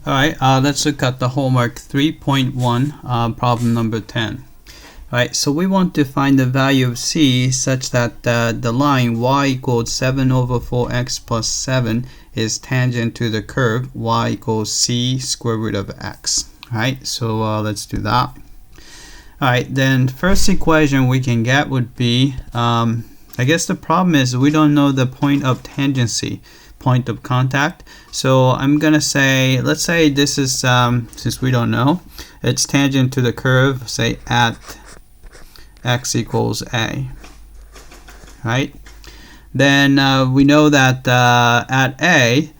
Alright, let's look at the homework 3.1 problem number 10. Alright, so we want to find the value of c such that the line y equals 7 over 4x plus 7 is tangent to the curve y equals c square root of x. Alright, so let's do that. Alright, then first equation we can get would be, I guess the problem is we don't know the point of tangency, point of contact. So I'm gonna say, let's say this is, since we don't know, it's tangent to the curve, say at x equals a. Right? Then we know that at a,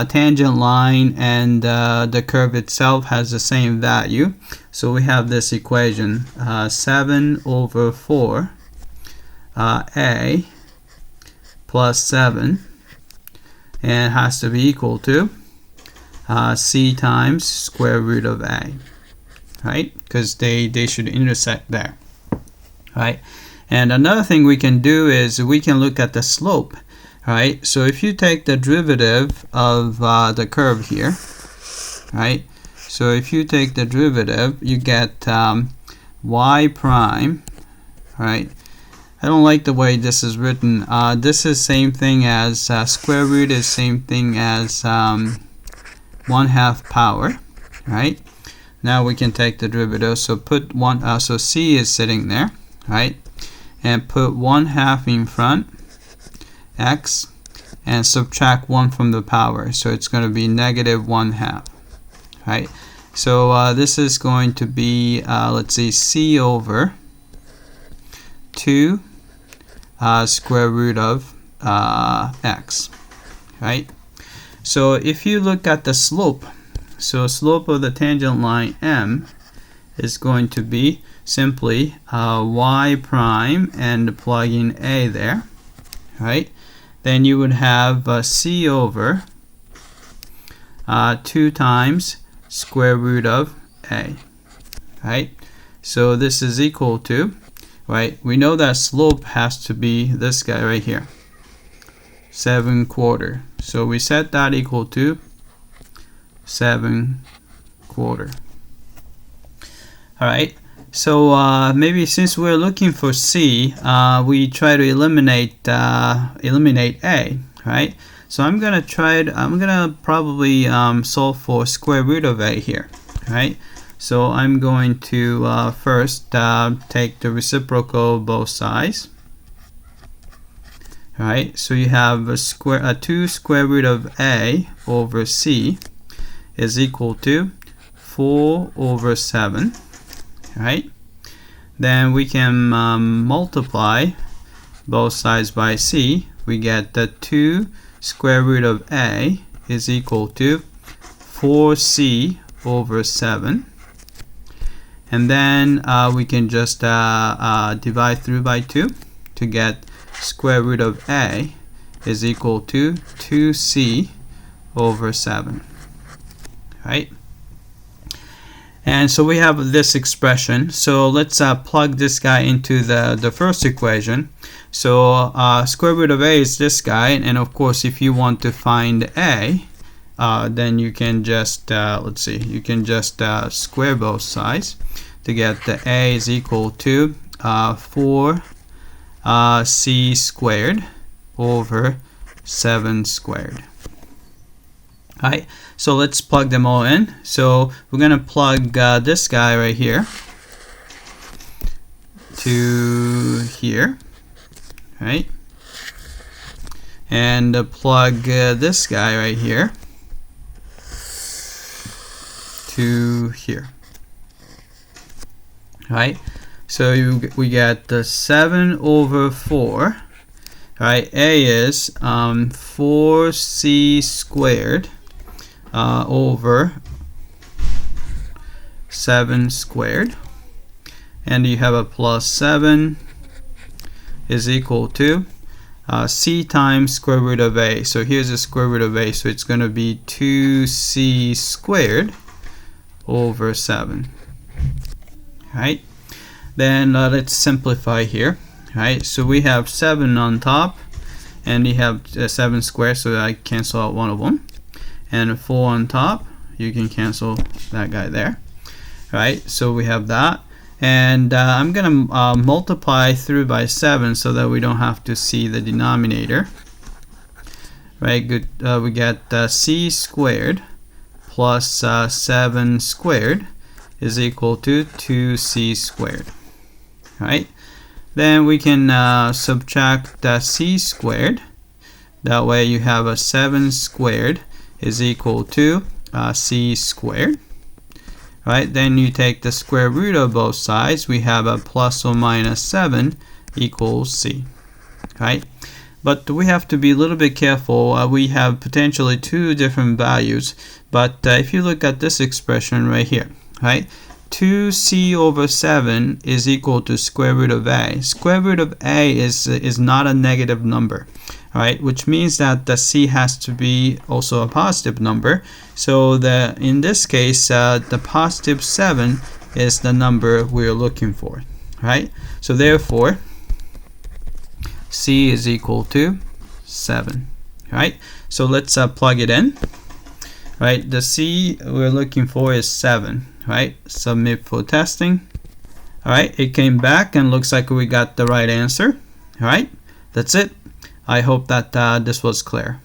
tangent line and the curve itself has the same value. So we have this equation, 7 over 4 a plus 7, and it has to be equal to c times square root of a, right? Because they should intersect there, right? And another thing we can do is we can look at the slope, right? So if you take the derivative of the curve here, right? So if you take the derivative, you get y prime, right? I don't like the way this is written. This is same thing as square root is same thing as 1/2 power, right? Now we can take the derivative. So put one. So c is sitting there, right? And put 1/2 in front, x, and subtract 1 from the power. So it's going to be negative 1/2, right? So this is going to be let's see, c over 2 square root of x, right? So if you look at the slope, so slope of the tangent line m is going to be simply y prime and plug in a there, right? Then you would have c over 2 times square root of a, right? So this is equal to, right, we know that slope has to be this guy right here, 7/4. So we set that equal to 7/4. Alright, so maybe since we're looking for c, we try to eliminate a, right? So I'm gonna probably solve for square root of a here, right? So I'm going to first take the reciprocal of both sides. Alright, so you have 2 square root of a over c is equal to 4 over 7. Right? Then we can multiply both sides by c. We get the 2 square root of a is equal to 4c over 7. And then we can just divide through by 2 to get square root of a is equal to 2c over 7. Right? And so we have this expression. So let's plug this guy into the first equation. So square root of a is this guy, and of course if you want to find a, then you can just let's see, you can just square both sides to get the a is equal to 4c squared over 7 squared. Alright, so let's plug them all in. So we're going to plug this guy right here to here, right? And plug this guy right here to here. Right? So we get the 7 over 4. Right? A is 4c squared over 7 squared, and you have a plus 7 is equal to c times square root of a. So here's the square root of a, so it's going to be 2c squared over 7. Right? Then let's simplify here. Right? So we have 7 on top, and you have 7 squared, so I cancel out one of them. And 4 on top, you can cancel that guy there. Right, so we have that, and I'm gonna multiply through by 7 so that we don't have to see the denominator. Right, good. We get c squared plus 7 squared is equal to 2c squared. Right, then we can subtract c squared. That way you have a 7 squared is equal to c squared. Right, then you take the square root of both sides. We have a plus or minus 7 equals c. Right, but we have to be a little bit careful. We have potentially two different values, but if you look at this expression right here, right, 2c over 7 is equal to square root of a. Square root of a is not a negative number. Right, which means that the c has to be also a positive number. So in this case, the positive 7 is the number we're looking for. Right, so therefore c is equal to 7. Right, so let's plug it in. Right, the c we're looking for is 7. Right, submit for testing. All right, it came back and looks like we got the right answer. All right, that's it. I hope that this was clear.